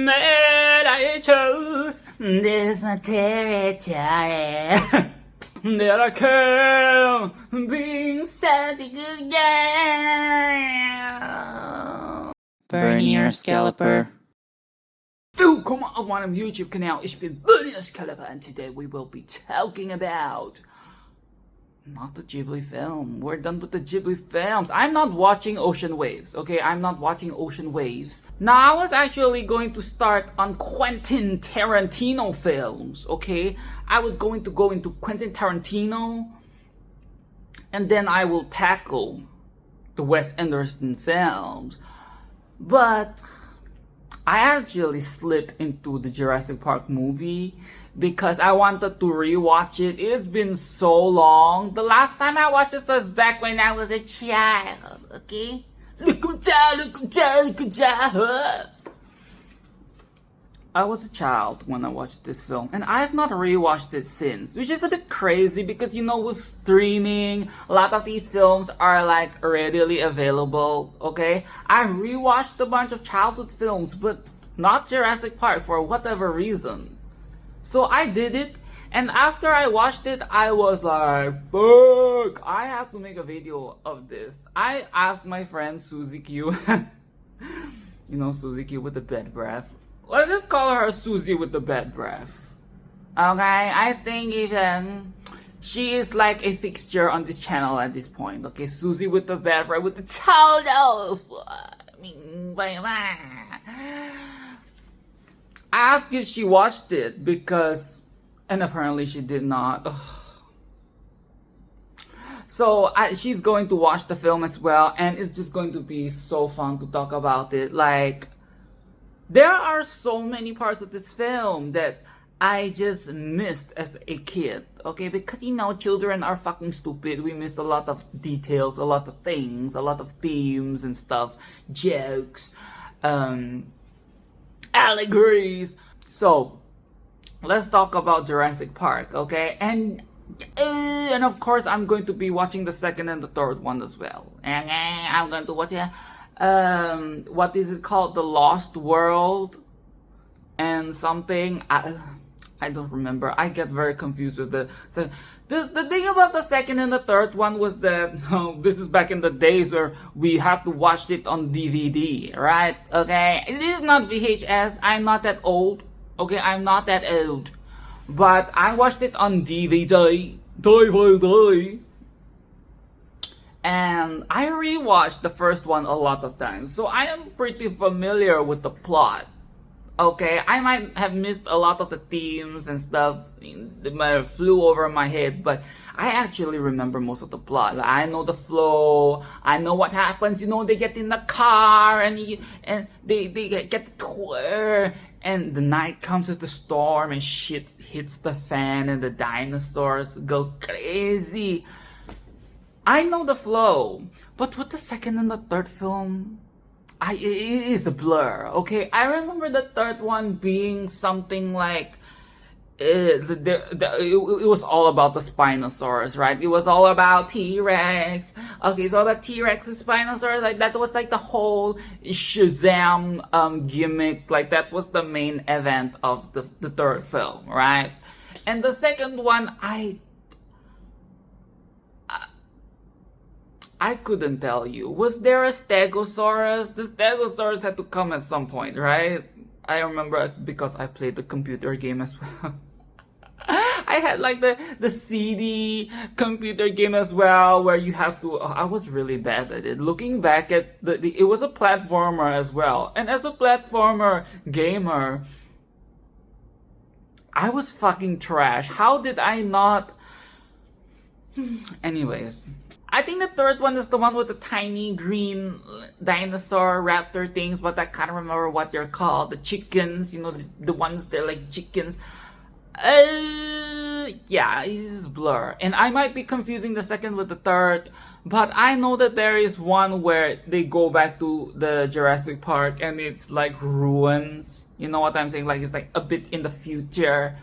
that I chose. This my territory. That I can be such a good guy. Vernier Scalper. Welcome on meinem YouTube-Kanal. Ich bin Vernier Scalper, and today we will be talking about not the Ghibli film. We're done with the Ghibli films. I'm not watching Ocean Waves, okay? I'm not watching Ocean Waves. Now, I was actually going to start on Quentin Tarantino films, okay? I was going to go into Quentin Tarantino, and then I will tackle the Wes Anderson films. But I actually slipped into the Jurassic Park movie because I wanted to rewatch it. It's been so long. The last time I watched this was back when I was a child, okay? Look at child. I was a child when I watched this film, and I have not rewatched it since, which is a bit crazy because, you know, with streaming, a lot of these films are like readily available, okay? I rewatched a bunch of childhood films, but not Jurassic Park for whatever reason. So I did it, and after I watched it, I was like, fuck, I have to make a video of this. I asked my friend Suzy Q, you know, Suzy Q with the bad breath. Let's just call her Suzy with the bad breath. Okay, I think even she is like a fixture on this channel at this point. Okay, Suzy with the bad breath with the total. I asked if she watched it because, and apparently she did not. So she's going to watch the film as well, and it's just going to be so fun to talk about it. Like, there are so many parts of this film that I just missed as a kid, okay? Because, you know, children are fucking stupid. We miss a lot of details, a lot of things, a lot of themes and stuff, jokes, allegories. So, let's talk about Jurassic Park, okay? And of course, I'm going to be watching the second and the third one as well. And I'm going to watch it. What is it called? The Lost World and something. I don't remember. I get very confused with the thing about the second and the third one was that this is back in the days where we had to watch it on DVD, right? Okay, it is not VHS. I'm not that old. Okay, I'm not that old, but I watched it on DVD. And I rewatched the first one a lot of times, so I am pretty familiar with the plot. Okay, I might have missed a lot of the themes and stuff that might have flew over my head, but I actually remember most of the plot. Like, I know the flow, I know what happens. You know, they get in the car and they get the tour, and the night comes with the storm and shit hits the fan and the dinosaurs go crazy. I know the flow, but with the second and the third film, it is a blur, okay? I remember the third one being something like, it was all about the Spinosaurus, right? It was all about T-Rex. Okay, it's all about T-Rex and Spinosaurus. Like, that was like the whole Shazam gimmick. Like, that was the main event of the third film, right? And the second one, I couldn't tell you. Was there a Stegosaurus? The Stegosaurus had to come at some point, right? I remember because I played the computer game as well. I had like the CD computer game as well, where you have to. I was really bad at it. Looking back at it was a platformer as well, and as a platformer gamer, I was fucking trash. How did I not? Anyways. I think the third one is the one with the tiny green dinosaur raptor things, but I can't remember what they're called. The chickens, you know, the ones that are like chickens. Yeah, it's blur. And I might be confusing the second with the third, but I know that there is one where they go back to the Jurassic Park and it's like ruins. You know what I'm saying? Like, it's like a bit in the future,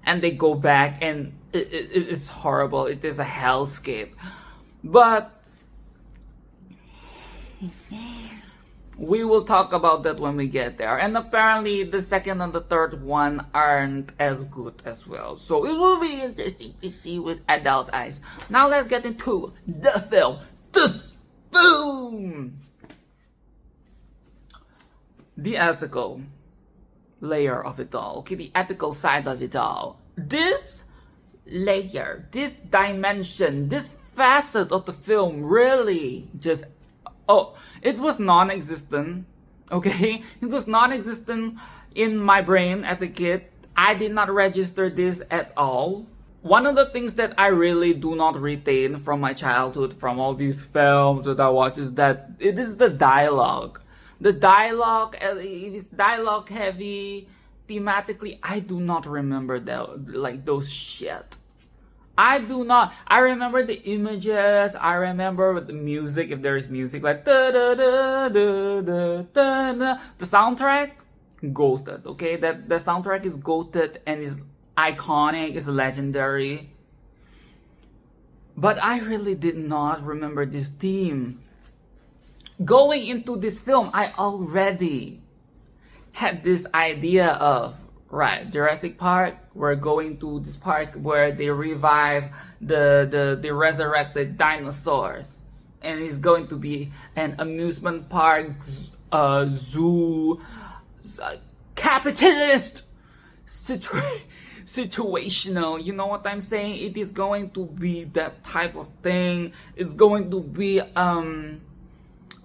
and they go back and it's horrible. It is a hellscape. But We will talk about that when we get there. And apparently the second and the third one aren't as good as well. So it will be interesting to see with adult eyes. Now let's get into the film. This film! The ethical layer of it all. Okay, the ethical side of it all. This layer, this dimension, this facet of the film really just... Oh, it was non-existent, okay? It was non-existent in my brain as a kid. I did not register this at all. One of the things that I really do not retain from my childhood, from all these films that I watch, is that it is the dialogue. The dialogue, it is dialogue heavy. Thematically, I do not remember those shit. I do not. I remember the images. I remember the music, if there is music, like da da da da da da. The soundtrack, goated. Okay, that the soundtrack is goated and is iconic, is legendary. But I really did not remember this theme. Going into this film, I already had this idea of, right, Jurassic Park, we're going to this park where they revive the resurrected dinosaurs. And it's going to be an amusement park, zoo, capitalist situational. You know what I'm saying? It is going to be that type of thing. It's going to be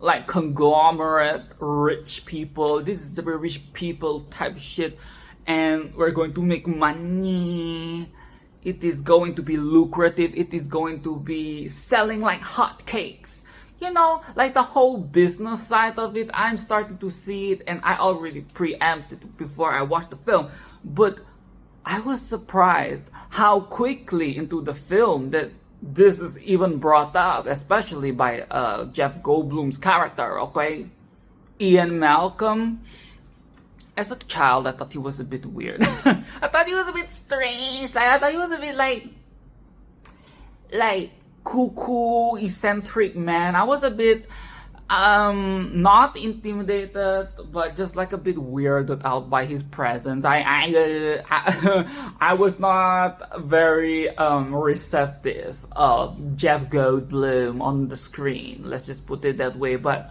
like conglomerate, rich people. This is the rich people type shit. And we're going to make money. It is going to be lucrative. It is going to be selling like hotcakes. You know, like the whole business side of it, I'm starting to see it, and I already preempted it before I watched the film. But I was surprised how quickly into the film that this is even brought up, especially by Jeff Goldblum's character, okay? Ian Malcolm. As a child, I thought he was a bit weird. I thought he was a bit strange. Like, I thought he was a bit like cuckoo, eccentric man. I was a bit not intimidated, but just like a bit weirded out by his presence. I was not very receptive of Jeff Goldblum on the screen. Let's just put it that way. But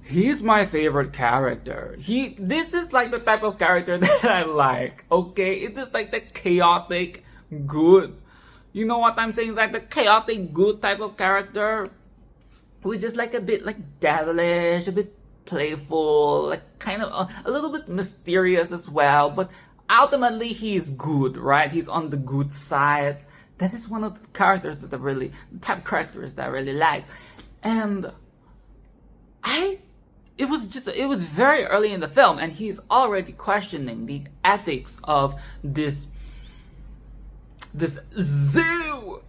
he's my favorite character. This is like the type of character that I like. Okay, it is like the chaotic good. You know what I'm saying? Like the chaotic good type of character, which is like a bit like devilish, a bit playful, like kind of a little bit mysterious as well. But ultimately, he's good, right? He's on the good side. That is one of the characters that the type of characters that I really like. And it was very early in the film, and he's already questioning the ethics of this zoo.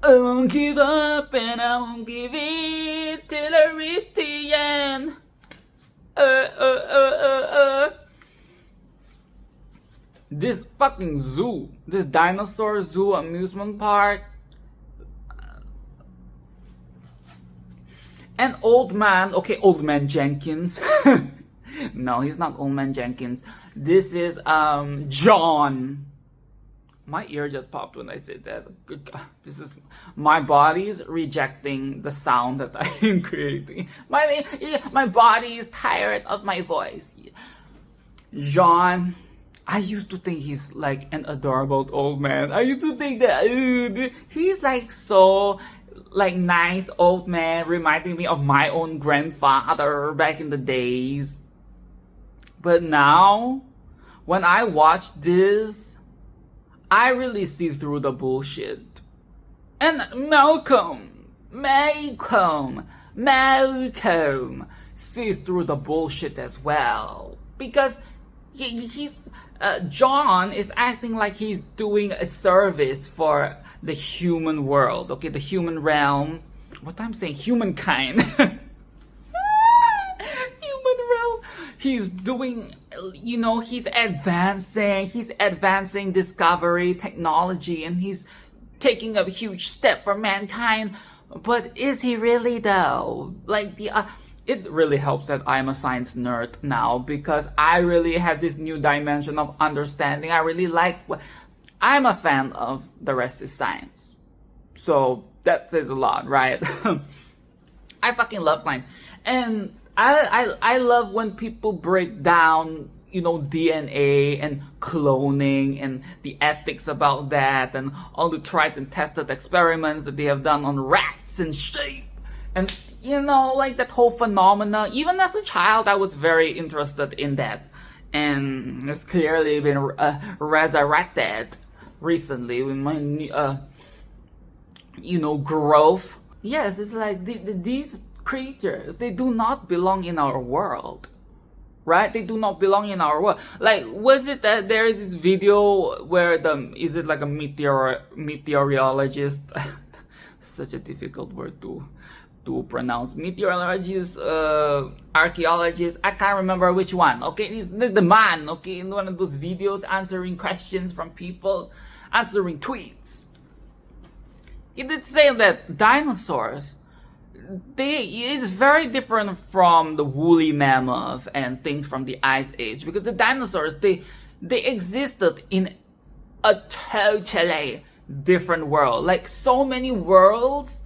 I won't give up and I won't give it till I reach the end. This fucking zoo, this dinosaur zoo amusement park. An old man, okay, Old Man Jenkins. No, he's not Old Man Jenkins. This is John. My ear just popped when I said that. This is my body's rejecting the sound that I am creating. My body is tired of my voice. John. I used to think he's like an adorable old man. I used to think that he's like so like nice old man, reminding me of my own grandfather back in the days. But now, when I watch this, I really see through the bullshit. And Malcolm sees through the bullshit as well. Because he's John is acting like he's doing a service for the human world, okay, the human realm. What I'm saying, humankind. Human realm. He's doing, you know, he's advancing discovery, technology, and he's taking a huge step for mankind. But is he really though? Like it really helps that I'm a science nerd now, because I really have this new dimension of understanding. I really like I'm a fan of The Rest is Science. So that says a lot, right? I fucking love science. And I love when people break down, DNA and cloning and the ethics about that, and all the tried and tested experiments that they have done on rats and sheep. And, like that whole phenomena. Even as a child, I was very interested in that. And it's clearly been resurrected recently with my growth. Yes, it's like these creatures, they do not belong in our world, right? They do not belong in our world. Like, was it that there is this video where is it like a meteorologist? Such a difficult word to pronounce. Meteorologist, archaeologist, I can't remember which one. Okay, it's the man, okay, in one of those videos answering questions from people, answering tweets. He did say that dinosaurs, it's very different from the woolly mammoth and things from the Ice Age, because the dinosaurs, they existed in a totally different world. Like, so many worlds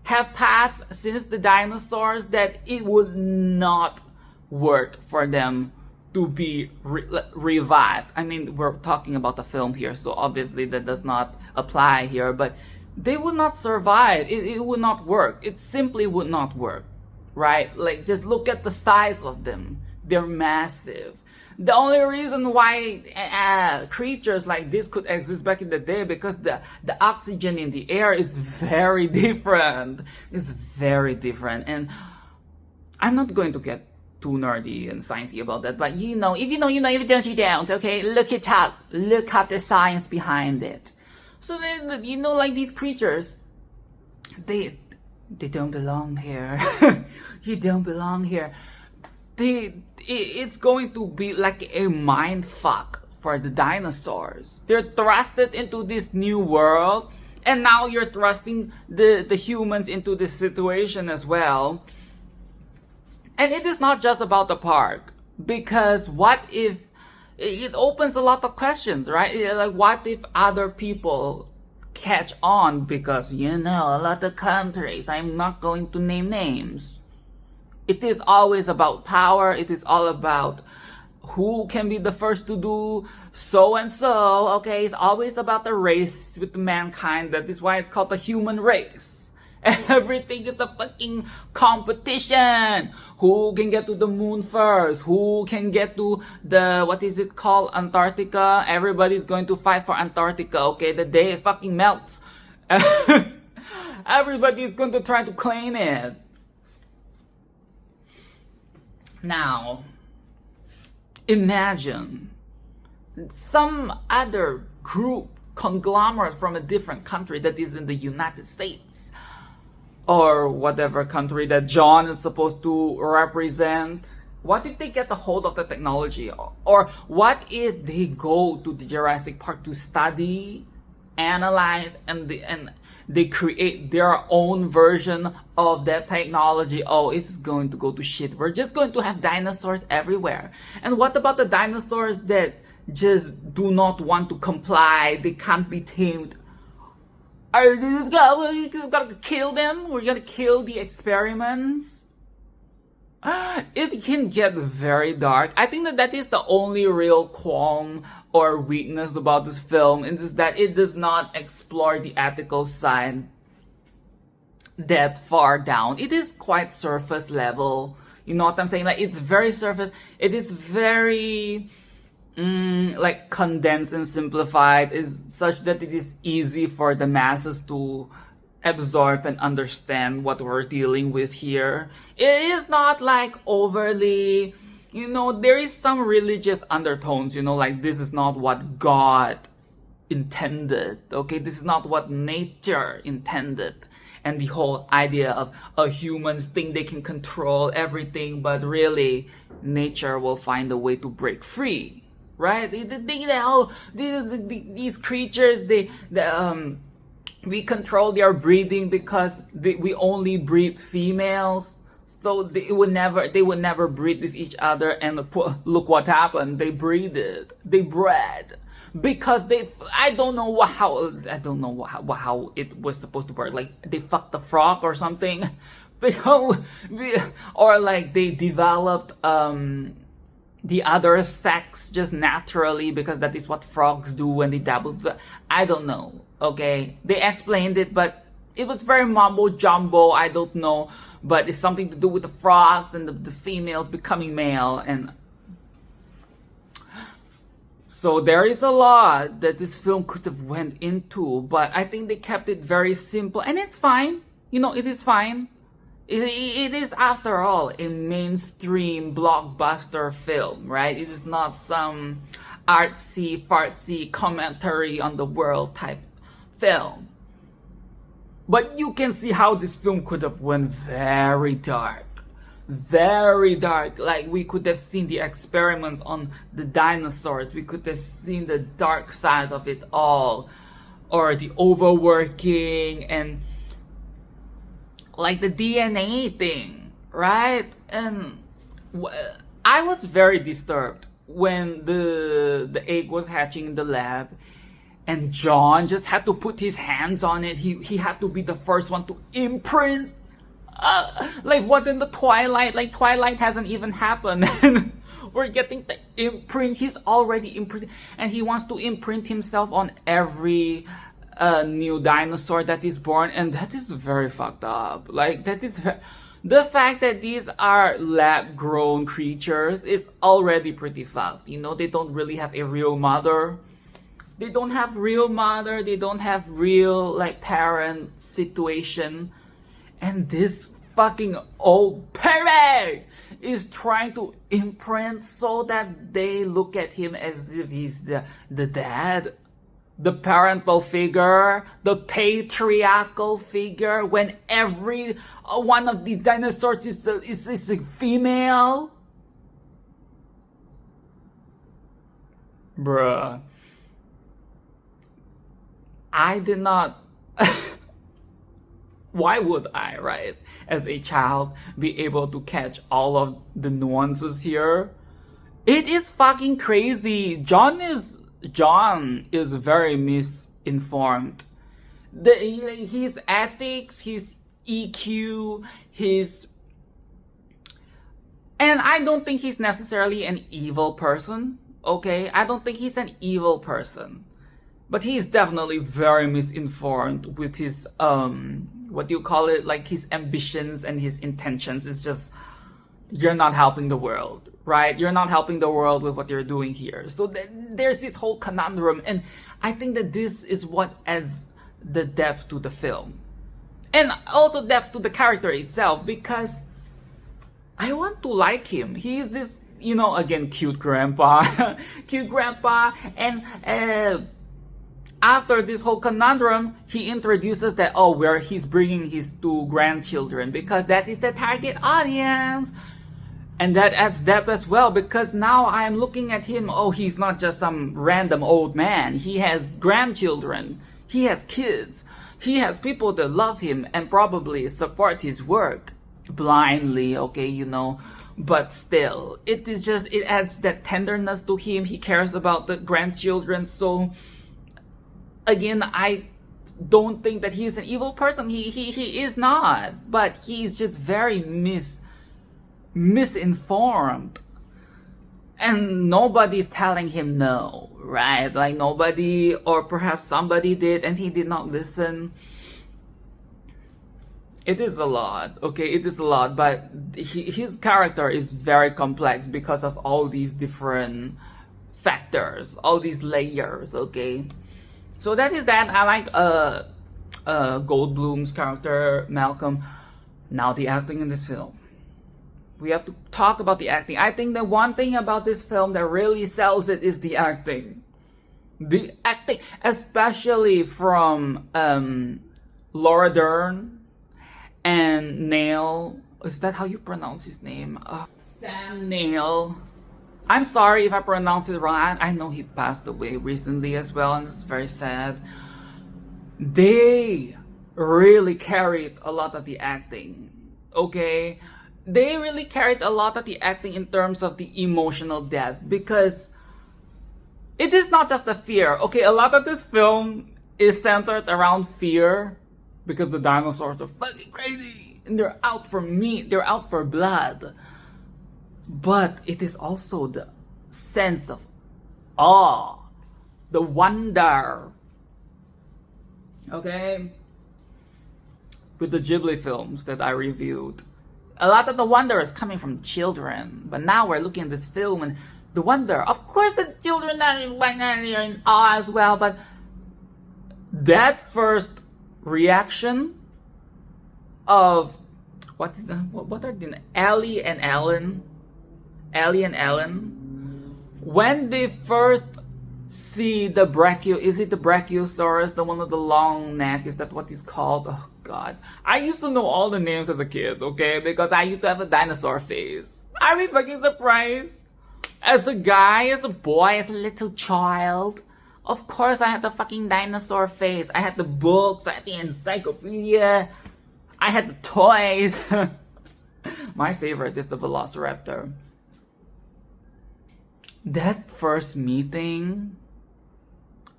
have passed since the dinosaurs that it would not work for them to be revived. I mean, we're talking about the film here, so obviously that does not apply here, but they would not survive. It would not work. It simply would not work, right? Like, just look at the size of them. They're massive. The only reason why creatures like this could exist back in the day, because the oxygen in the air is very different. It's very different. And I'm not going to get too nerdy and sciencey about that, but if you know, if you don't, you don't, okay? Look it up. Look up the science behind it. So then, like these creatures, they don't belong here. You don't belong here. It's going to be like a mind fuck for the dinosaurs. They're thrusted into this new world, and now you're thrusting the humans into this situation as well. And it is not just about the park, because what if it opens a lot of questions, right? Like, what if other people catch on? Because, a lot of countries, I'm not going to name names. It is always about power. It is all about who can be the first to do so and so, okay? It's always about the race with mankind. That is why it's called the human race. Everything is a fucking competition. Who can get to the moon first? Who can get to what is it called? Antarctica. Everybody's going to fight for Antarctica, okay? The day it fucking melts. Everybody's going to try to claim it. Now, imagine some other group, conglomerate from a different country that is in the United States, or whatever country that John is supposed to represent. What if they get a hold of the technology? Or what if they go to the Jurassic Park to study, analyze, and they create their own version of that technology? Oh, it's going to go to shit. We're just going to have dinosaurs everywhere. And what about the dinosaurs that just do not want to comply? They can't be tamed. Are these guys, we're gonna kill them? We're gonna kill the experiments? It can get very dark. I think that is the only real qualm or weakness about this film, is that it does not explore the ethical side that far down. It is quite surface level. You know what I'm saying? Like, it's very surface. It is very like condensed and simplified, is such that it is easy for the masses to absorb and understand what we're dealing with here. It is not like overly, there is some religious undertones, like this is not what God intended, okay? This is not what nature intended. And the whole idea of humans think they can control everything, but really, nature will find a way to break free. Right? They think that, these creatures, we control their breeding because we only breed females. So they would never breed with each other, and look what happened. They bred. Because I don't know how it was supposed to work. Like they fucked the frog or something. Or like they developed the other sex just naturally, because that is what frogs do when they dabble. I don't know. Okay, they explained it, but it was very mumbo jumbo. I don't know, but it's something to do with the frogs and the females becoming male, and so there is a lot that this film could have went into, but I think they kept it very simple, and it's fine. It is fine. It is, after all, a mainstream blockbuster film, right? It is not some artsy, fartsy commentary on the world type film. But you can see how this film could have went very dark. Very dark. Like, we could have seen the experiments on the dinosaurs. We could have seen the dark side of it all. Or the overworking and like the DNA thing, right? And I was very disturbed when the egg was hatching in the lab, and John just had to put his hands on it. He had to be the first one to imprint. Like what in the Twilight? Like Twilight hasn't even happened. We're getting the imprint. He's already imprinted, and he wants to imprint himself on every new dinosaur that is born, and that is very fucked up. Like that is the fact that these are lab-grown creatures is already pretty fucked. They don't really have a real mother. They don't have real mother. They don't have real like parent situation, and this fucking old parent is trying to imprint so that they look at him as if he's the dad. The parental figure, the patriarchal figure, when every one of the dinosaurs is a female. Bruh. I did not. Why would I, right? As a child, be able to catch all of the nuances here? It is fucking crazy. John is very misinformed. His ethics, his EQ, and I don't think he's necessarily an evil person, okay? I don't think he's an evil person. But he's definitely very misinformed with his, like his ambitions and his intentions. It's just, you're not helping the world. Right? You're not helping the world with what you're doing here. So there's this whole conundrum, and I think that this is what adds the depth to the film. And also depth to the character itself, because I want to like him. He's this, again, cute grandpa. Cute grandpa. And after this whole conundrum, he introduces that, where he's bringing his 2 grandchildren, because that is the target audience. And that adds depth as well, because now I'm looking at him, he's not just some random old man. He has grandchildren. He has kids. He has people that love him and probably support his work blindly, okay, But still, it adds that tenderness to him. He cares about the grandchildren. So, again, I don't think that he's an evil person. He is not. But he's just very misinformed, and nobody's telling him no, right? Like nobody, or perhaps somebody did and he did not listen. It is a lot, okay? It is a lot, but his character is very complex because of all these different factors, all these layers, okay? So that is that. I like Goldblum's character, Malcolm. Now the acting in this film. We have to talk about the acting. I think the one thing about this film that really sells it is the acting. The acting, especially from Laura Dern and Neil. Is that how you pronounce his name? Sam Neill. I'm sorry if I pronounce it wrong. I know he passed away recently as well, and it's very sad. They really carried a lot of the acting. Okay? they really carried a lot of the acting in terms of the emotional depth, because it is not just the fear. Okay, a lot of this film is centered around fear because the dinosaurs are fucking crazy and they're out for meat, they're out for blood. But it is also the sense of awe, the wonder. Okay? With the Ghibli films that I reviewed, a lot of the wonder is coming from children. But now we're looking at this film and the wonder, of course the children are in awe as well, but that first reaction of what are the Ellie and Ellen, when they first see the is it the Brachiosaurus, the one with the long neck, is that what it's called? Oh god, I used to know all the names as a kid, okay, because I used to have a dinosaur face. Are we fucking surprised? As a guy, as a boy, as a little child, of course I had the fucking dinosaur face. I had the books, I had the encyclopedia, I had the toys. My favorite is the Velociraptor. That first meeting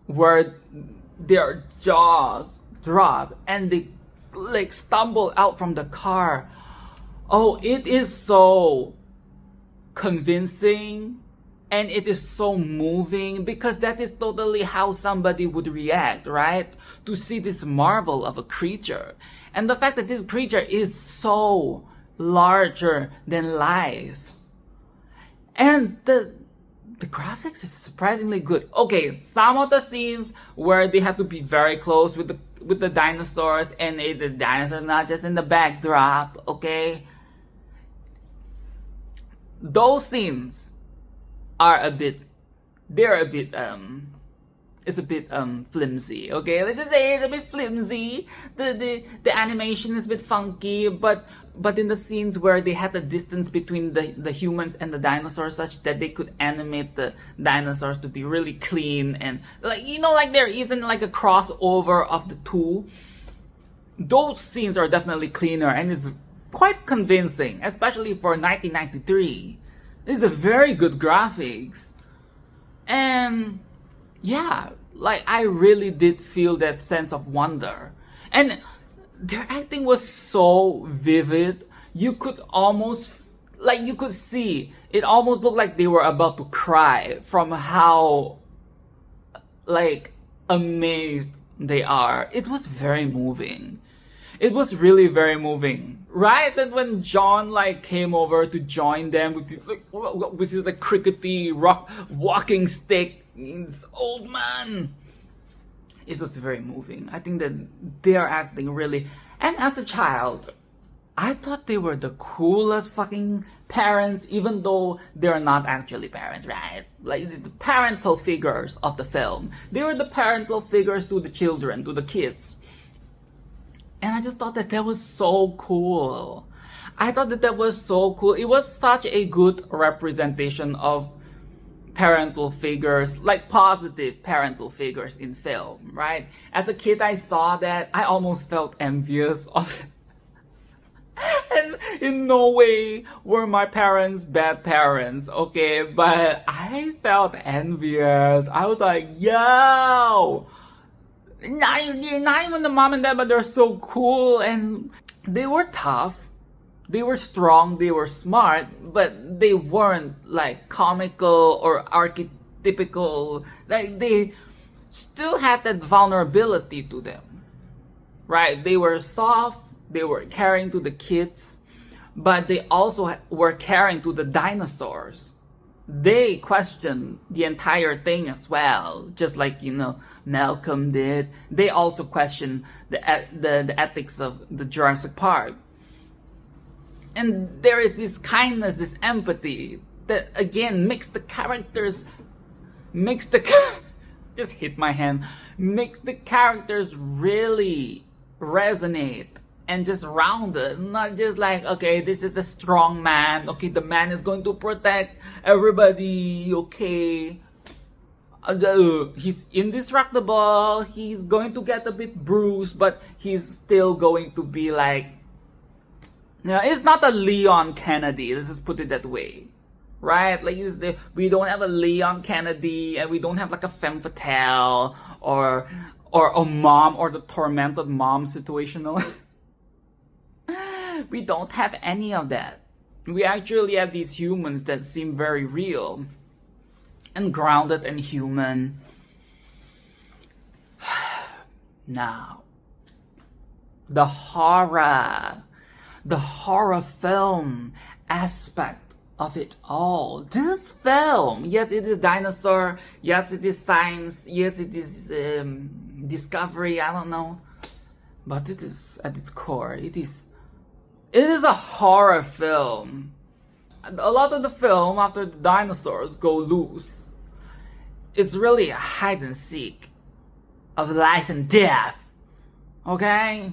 where their jaws drop and they like stumble out from the car. Oh, it is so convincing and it is so moving, because that is totally how somebody would react, right? To see this marvel of a creature. And the fact that this creature is so larger than life. And the graphics is surprisingly good. Okay, some of the scenes where they have to be very close with the dinosaurs, and the dinosaurs not just in the backdrop, okay? Those scenes are a bit flimsy, okay? Let's just say it's a bit flimsy. The animation is a bit funky, but in the scenes where they had the distance between the humans and the dinosaurs such that they could animate the dinosaurs to be really clean, and like there isn't like a crossover of the two, those scenes are definitely cleaner and it's quite convincing, especially for 1993. It's a very good graphics. And yeah, like I really did feel that sense of wonder. And their acting was so vivid. You could almost, you could see, it almost looked like they were about to cry from how, amazed they are. It was very moving. It was really very moving. Right? And when John, came over to join them with his, crickety walking stick, this old man. It was very moving. I think that they're acting really... And as a child, I thought they were the coolest fucking parents, even though they're not actually parents, right? The parental figures of the film. They were the parental figures to the children, to the kids. And I just thought that was so cool. I thought that was so cool. It was such a good representation of parental figures, positive parental figures in film, right? As a kid, I saw that. I almost felt envious of it. And in no way were my parents bad parents, okay? But I felt envious. I was like, yo! Not even the mom and dad, but they're so cool. And they were tough. They were strong, they were smart, but they weren't comical or archetypical. They still had that vulnerability to them, right? They were soft, they were caring to the kids, but they also were caring to the dinosaurs. They questioned the entire thing as well, just like, Malcolm did. They also questioned the ethics of the Jurassic Park. And there is this kindness, this empathy that again makes the characters, just hit my hand, makes the characters really resonate and just rounded. Not just okay, this is the strong man, okay, the man is going to protect everybody, okay. He's indestructible, he's going to get a bit bruised, but he's still going to be Yeah, it's not a Leon Kennedy. Let's just put it that way, right? Like we don't have a Leon Kennedy, and we don't have like a femme fatale or a mom or the tormented mom situational. We don't have any of that. We actually have these humans that seem very real and grounded and human. Now, the horror film aspect of it all. This film, yes, it is dinosaur, yes, it is science, yes, it is discovery, I don't know, but it is, at its core, it is a horror film. A lot of the film, after the dinosaurs go loose, it's really a hide and seek of life and death, okay?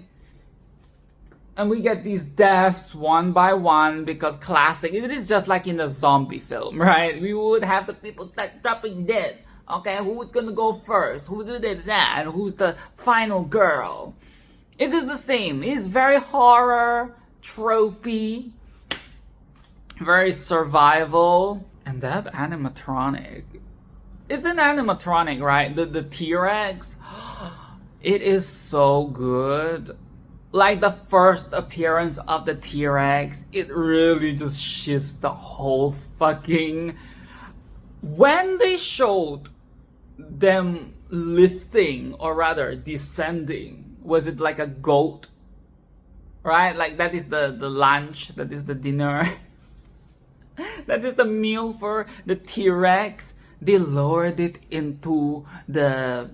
And we get these deaths one by one because classic. It is just like in a zombie film, right? We would have the people start dropping dead. Okay, who's gonna go first? Who did that? And who's the final girl? It is the same. It's very horror, tropey, very survival. And that animatronic. It's an animatronic, right? The T-Rex. It is so good. Like the first appearance of the T-Rex, it really just shifts the whole fucking... When they showed them lifting, or rather descending, was it like a goat? Right? Like that is the lunch, that is the dinner. That is the meal for the T-Rex. They lowered it into the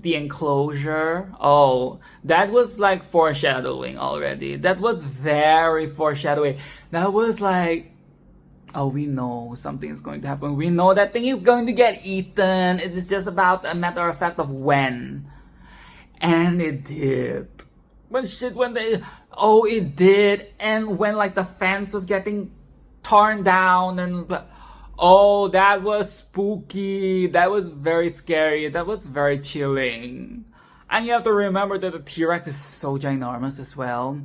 enclosure. Oh, that was like foreshadowing already. That was very foreshadowing. That was like, oh, we know something is going to happen. We know that thing is going to get eaten. It is just about a matter of fact of when. And it did. It did. And when like the fence was getting torn down and... Oh, that was spooky. That was very scary. That was very chilling. And you have to remember that the T-Rex is so ginormous as well.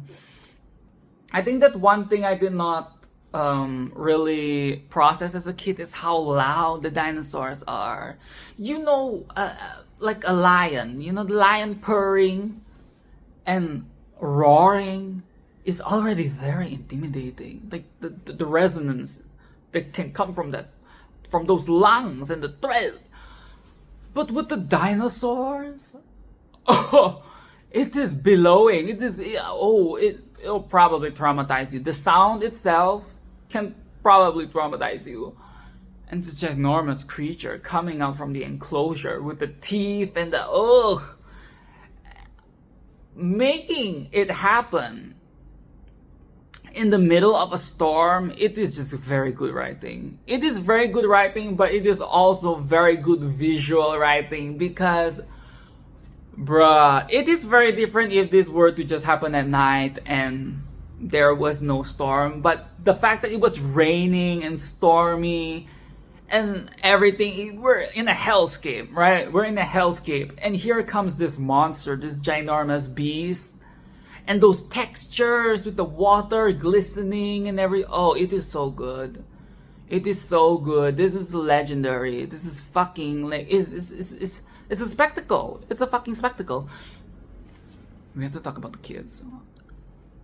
I think that one thing I did not really process as a kid is how loud the dinosaurs are. You know, like a lion. You know, the lion purring and roaring is already very intimidating. Like the resonance that can come from those lungs and the thread. But with the dinosaurs, oh, it is billowing. It'll probably traumatize you. The sound itself can probably traumatize you. And this ginormous creature coming out from the enclosure with the teeth and making it happen in the middle of a storm, it is just very good writing. It is very good writing, but it is also very good visual writing because, bruh, it is very different if this were to just happen at night and there was no storm. But the fact that it was raining and stormy and everything, we're in a hellscape, right? We're in a hellscape. And here comes this monster, this ginormous beast. And those textures with the water glistening and it is so good. It is so good. This is legendary. This is fucking like it's a spectacle. It's a fucking spectacle. We have to talk about the kids.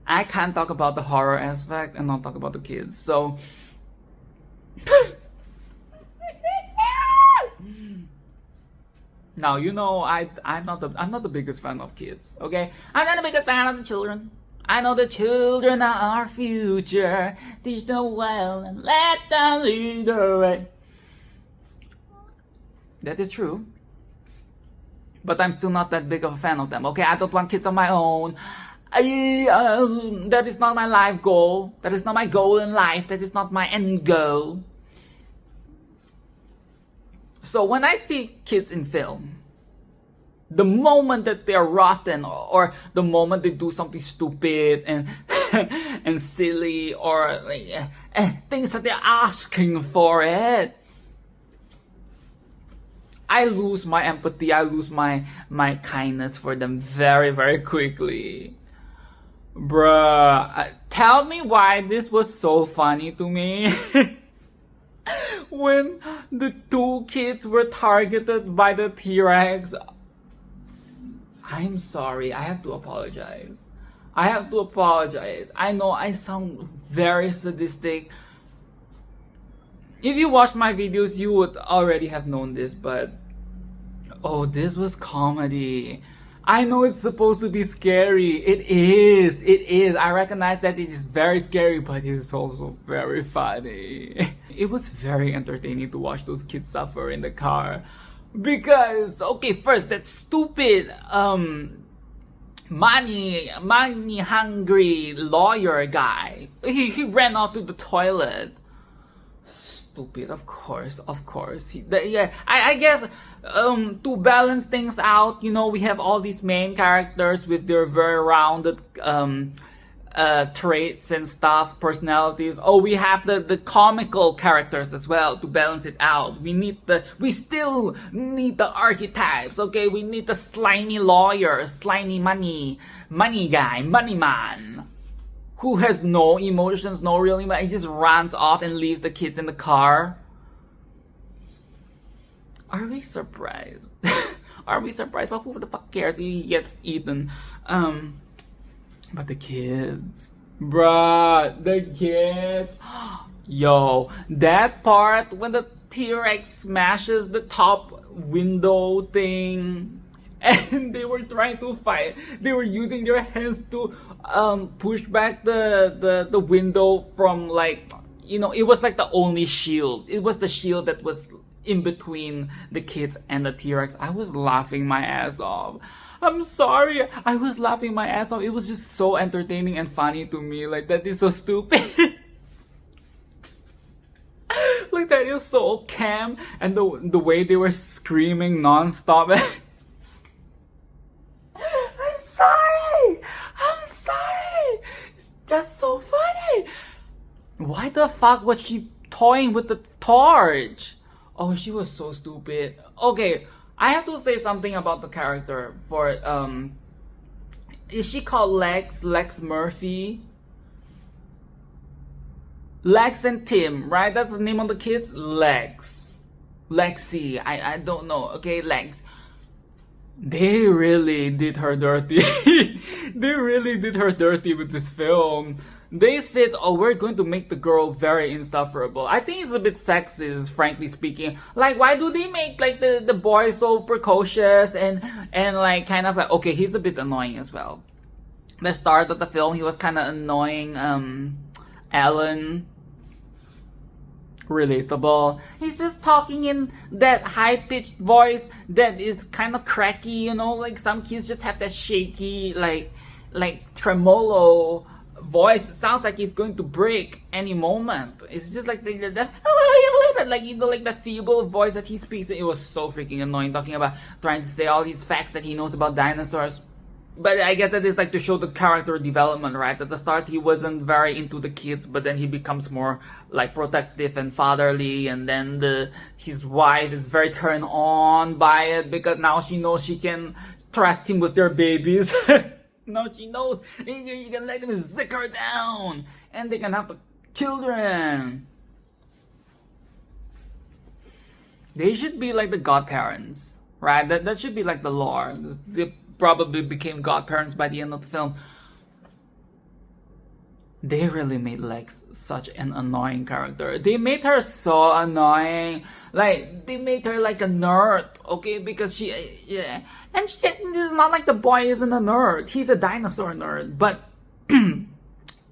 I can't talk about the horror aspect and not talk about the kids. So now, you know, I'm not the biggest fan of kids, okay? I'm not the biggest fan of the children. I know the children are our future. Teach them well and let them lead the way. That is true. But I'm still not that big of a fan of them, okay? I don't want kids of my own. That is not my life goal. That is not my goal in life. That is not my end goal. So when I see kids in film, the moment that they're rotten or the moment they do something stupid and and silly or things that they're asking for it, I lose my empathy, I lose my kindness for them very, very quickly. Bruh, tell me why this was so funny to me. When the two kids were targeted by the T-Rex. I'm sorry, I have to apologize. I know I sound very sadistic. If you watch my videos, you would already have known this, but oh, this was comedy. I know it's supposed to be scary. It is. I recognize that it is very scary, but it is also very funny. It was very entertaining to watch those kids suffer in the car. Because, okay, first, that stupid, money hungry lawyer guy. He ran out to the toilet. Stupid, of course. I guess to balance things out, you know, we have all these main characters with their very rounded traits and stuff, personalities. Oh, we have the comical characters as well to balance it out. We still need the archetypes, okay? We need the slimy lawyer, slimy money guy, money man, who has no emotions, no real emotion. He just runs off and leaves the kids in the car. Are we surprised? Are we surprised? But who the fuck cares? He gets eaten. But the kids. Bruh, the kids. Yo, that part when the T-Rex smashes the top window thing. And they were trying to fight. They were using their hands to push back the window from, like, you know, it was like the only shield. It was the shield that was in between the kids and the T-Rex. I was laughing my ass off. I'm sorry. I was laughing my ass off. It was just so entertaining and funny to me. Like, that is so stupid. Like, that is so camp. And the way they were screaming non-stop. I'm sorry. It's just so funny. Why the fuck was she toying with the torch? Oh, she was so stupid. Okay, I have to say something about the character for is she called Lex Murphy? Lex and Tim, right? That's the name of the kids? Lexi, I don't know. Okay, Lex. They really did her dirty. They really did her dirty with this film. They said, oh, we're going to make the girl very insufferable. I think it's a bit sexist, frankly speaking. Like, why do they make, like, the boy so precocious and like, kind of like, okay, he's a bit annoying as well. The start of the film, he was kind of annoying, Alan. Relatable. He's just talking in that high-pitched voice that is kind of cracky, you know, like some kids just have that shaky, like tremolo voice. It sounds like it's going to break any moment. It's just like like, you know, like that feeble voice that he speaks. It was so freaking annoying, talking about trying to say all these facts that he knows about dinosaurs. But I guess that is like to show the character development, right? At the start, he wasn't very into the kids, but then he becomes more like protective and fatherly, and then his wife is very turned on by it because now she knows she can trust him with their babies. Now she knows you can let him zick her down, and they can have the children. They should be like the godparents, right? That should be like the lore. They probably became godparents by the end of the film. They really made Lex such an annoying character. They made her so annoying. Like, they made her like a nerd, okay? Because yeah. And this is not like the boy isn't a nerd. He's a dinosaur nerd. But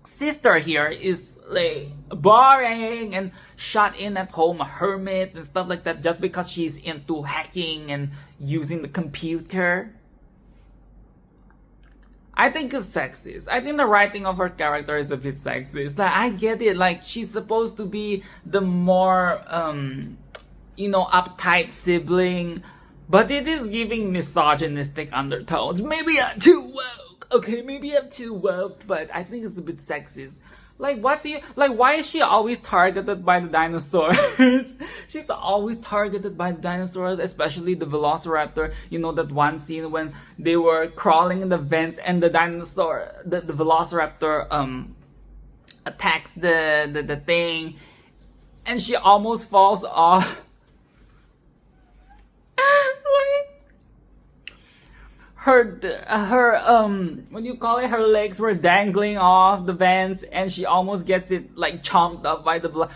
sister here is like boring and shut in at home, a hermit and stuff like that, just because she's into hacking and using the computer. I think it's sexist. I think the writing of her character is a bit sexist. Like, I get it. Like, she's supposed to be the more, uptight sibling. But it is giving misogynistic undertones. Maybe I'm too woke. Okay, maybe I'm too woke. But I think it's a bit sexist Like, what do you, like, why is she always targeted by the dinosaurs? She's always targeted by the dinosaurs, especially the velociraptor. You know, that one scene when they were crawling in the vents and the dinosaur, the velociraptor, attacks the thing, and she almost falls off. Her what do you call it? Her legs were dangling off the vents, and she almost gets it like chomped up by the blood.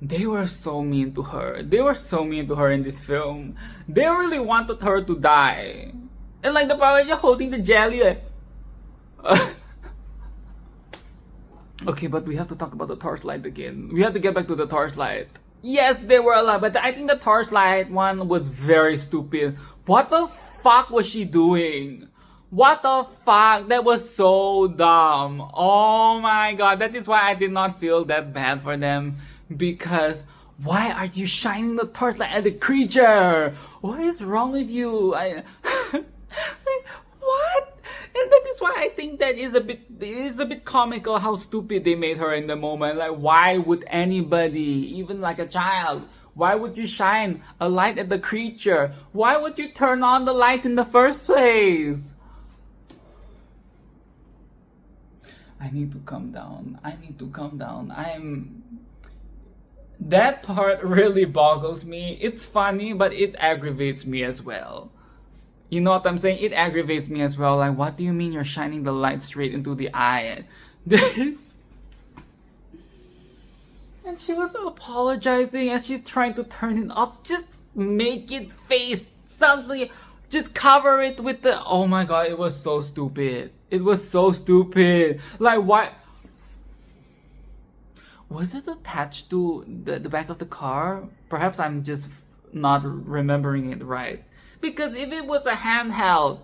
They were so mean to her. They were so mean to her in this film. They really wanted her to die. And like the Power Ranger holding the jelly. Okay, but we have to talk about the torchlight again. We have to get back to the torchlight. Yes, they were alive, but I think the torchlight one was very stupid. What the fuck was she doing? What the fuck? That was so dumb. Oh my god, that is why I did not feel that bad for them. Because why are you shining the torchlight at the creature? What is wrong with you? What? And that is why I think that is a bit comical how stupid they made her in the moment. Like, why would anybody, even like a child, why would you shine a light at the creature? Why would you turn on the light in the first place? I need to calm down. That part really boggles me. It's funny, but it aggravates me as well. You know what I'm saying? It aggravates me as well. Like, what do you mean you're shining the light straight into the eye? This. And she was apologizing and she's trying to turn it off. Just make it face something. Just cover it with the... Oh my god, it was so stupid. It was so stupid. Like, why... Was it attached to the back of the car? Perhaps I'm just not remembering it right. Because if it was a handheld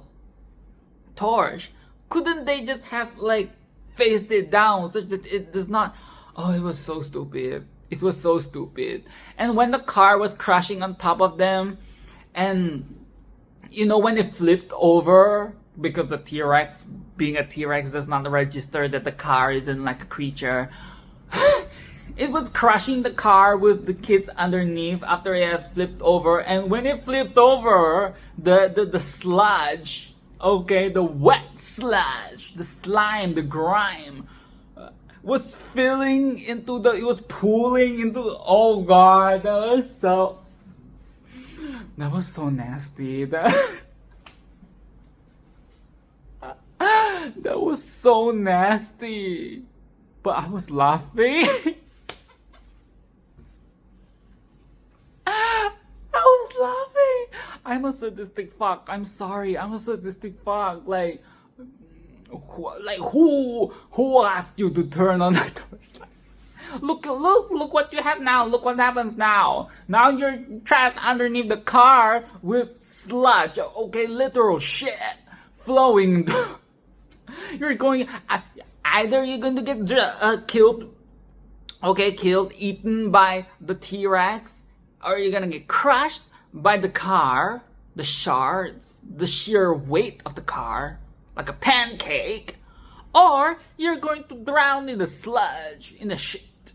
torch, couldn't they just have like faced it down such that it does not... Oh, it was so stupid. It was so stupid. And when the car was crashing on top of them, and you know, when it flipped over, because the T-Rex, being a T-Rex, does not register that the car isn't like a creature. It was crushing the car with the kids underneath after it has flipped over. And when it flipped over, the sludge, okay, the wet sludge, the slime, the grime, was filling into the, it was pooling into, oh god, that was so nasty. That was so nasty. But I was laughing. I'm a sadistic fuck. I'm sorry. I'm a sadistic fuck. Like who asked you to turn on that torchlight? Look what you have now. Look what happens now. Now you're trapped underneath the car with sludge. Okay, literal shit flowing. You're going... Either you're going to get killed, eaten by the T-Rex, or you're going to get crushed by the car, the shards, the sheer weight of the car, like a pancake, or you're going to drown in the sludge, in the shit.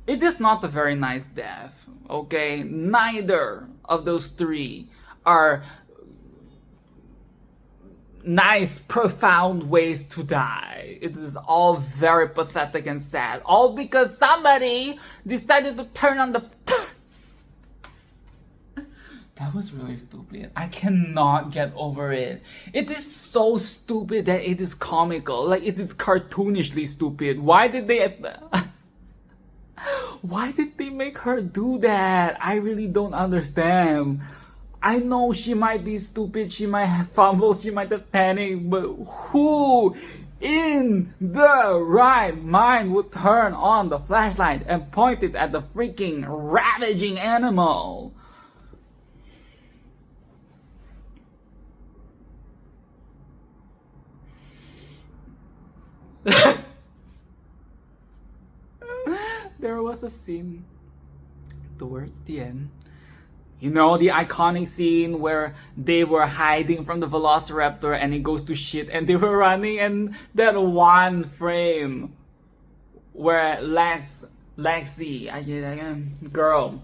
It is not a very nice death, okay? Neither of those three are nice, profound ways to die. It is all very pathetic and sad. All because somebody decided to turn on the... That was really stupid. I cannot get over it. It is so stupid that it is comical. Like, it is cartoonishly stupid. Why did they make her do that? I really don't understand. I know she might be stupid, she might have fumbled, she might have panicked, but who in the right mind would turn on the flashlight and point it at the freaking ravaging animal? There was a scene towards the end. You know, the iconic scene where they were hiding from the velociraptor and it goes to shit and they were running, and that one frame where Lexi, girl,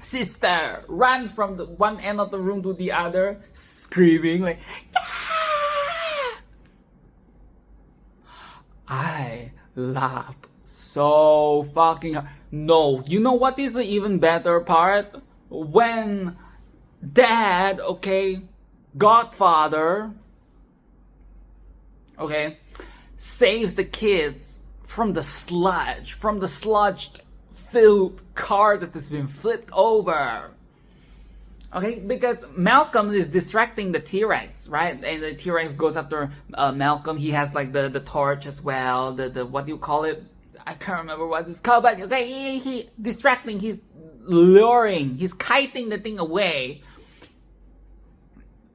sister, runs from the one end of the room to the other, screaming like, ah! I laughed so fucking hard. No, you know what is the even better part? When dad, okay, godfather, okay, saves the kids from the sludge-filled car that has been flipped over. Okay, because Malcolm is distracting the T-Rex, right? And the T-Rex goes after Malcolm. He has like the torch as well. The what do you call it? I can't remember what it's called, but okay, he distracting. He's luring. He's kiting the thing away.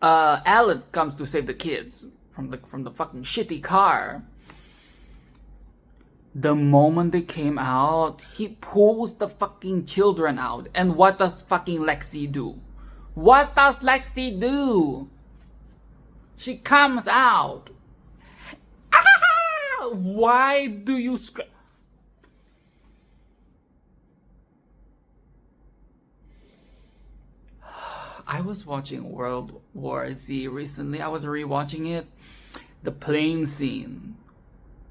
Alan comes to save the kids from the fucking shitty car. The moment they came out, he pulls the fucking children out. And what does fucking Lexi do? What does Lexi do? She comes out. Ah! Why do you scream? I was watching World War Z recently. I was rewatching it. The plane scene.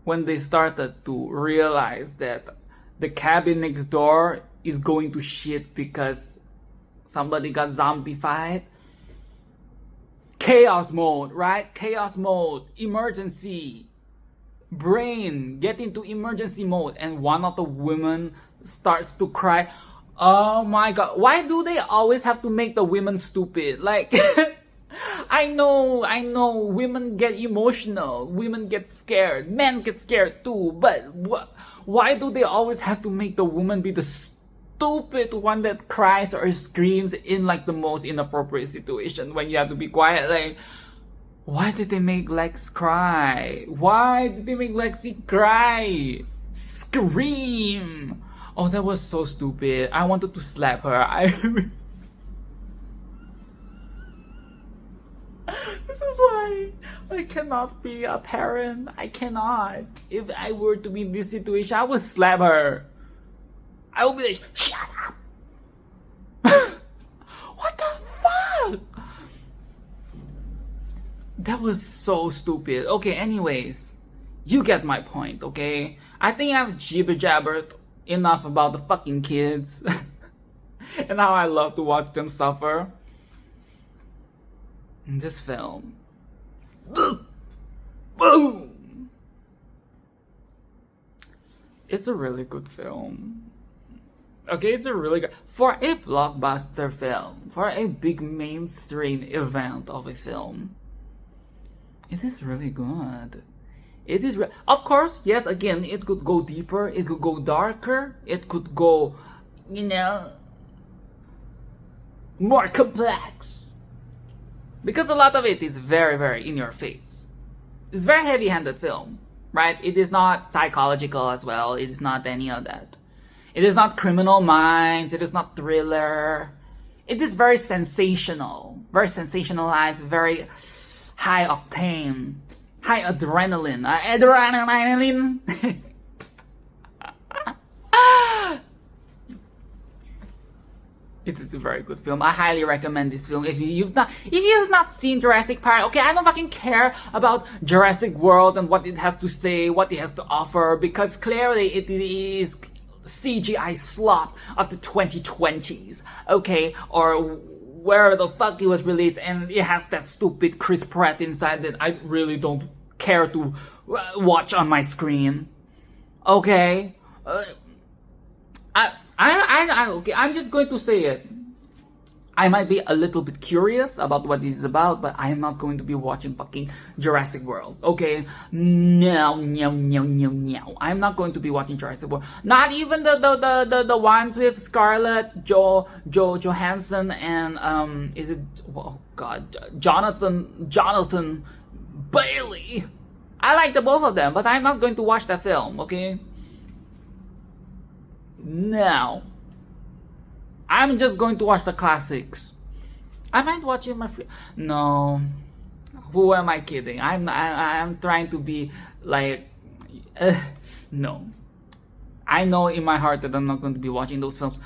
When they started to realize that the cabin next door is going to shit because somebody got zombified. Chaos mode, right? Chaos mode. Emergency. Brain, get into emergency mode. And one of the women starts to cry. Oh my god. Why do they always have to make the women stupid? Like, I know, women get emotional, women get scared, men get scared too, but why do they always have to make the woman be the stupid one that cries or screams in like the most inappropriate situation when you have to be quiet? Like, why did they make Lex cry? Why did they make Lexi cry? Scream! Oh, that was so stupid. I wanted to slap her. This is why I cannot be a parent. I cannot. If I were to be in this situation, I would slap her. I would be like, shut up. What the fuck? That was so stupid. Okay, anyways. You get my point, okay? I think I've jibber-jabbered enough about the fucking kids. And how I love to watch them suffer. In this film, boom! It's a really good film. Okay, it's a really good, for a blockbuster film, for a big mainstream event of a film. It is really good. It is, of course, yes, again, it could go deeper, it could go darker, it could go, more complex. Because a lot of it is very, very in your face. It's a very heavy-handed film, right? It is not psychological as well. It is not any of that. It is not Criminal Minds. It is not thriller. It is very sensational. Very sensationalized. Very high octane. High adrenaline. Adrenaline. It is a very good film. I highly recommend this film. If you've not seen Jurassic Park, okay, I don't fucking care about Jurassic World and what it has to say, what it has to offer, because clearly it is CGI slop of the 2020s, okay, or where the fuck it was released, and it has that stupid Chris Pratt inside that I really don't care to watch on my screen, okay. Okay, I'm just going to say it. I might be a little bit curious about what this is about, but I am not going to be watching fucking Jurassic World, okay? No. I'm not going to be watching Jurassic World. Not even the ones with Scarlett Johansson and is it, oh god, Jonathan Bailey. I like the both of them, but I'm not going to watch that film, okay? No. I'm just going to watch the classics. I might watch it no. Who am I kidding? I'm trying to be like no. I know in my heart that I'm not going to be watching those films.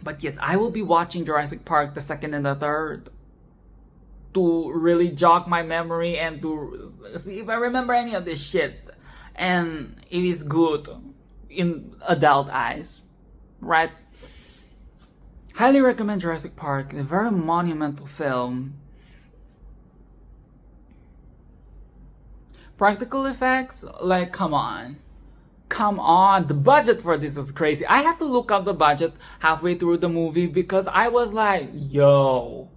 But yes, I will be watching Jurassic Park, the second and the third, to really jog my memory and to see if I remember any of this shit. And it is good in adult eyes, right? Highly recommend Jurassic Park. A very monumental film. Practical effects, like, come on. Come on, the budget for this is crazy. I had to look up the budget halfway through the movie because I was like, yo,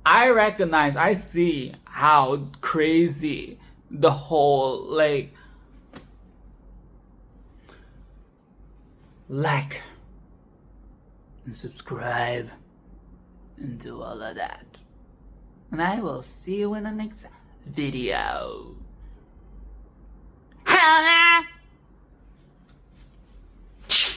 I see how crazy the whole, like and subscribe and do all of that. And I will see you in the next video.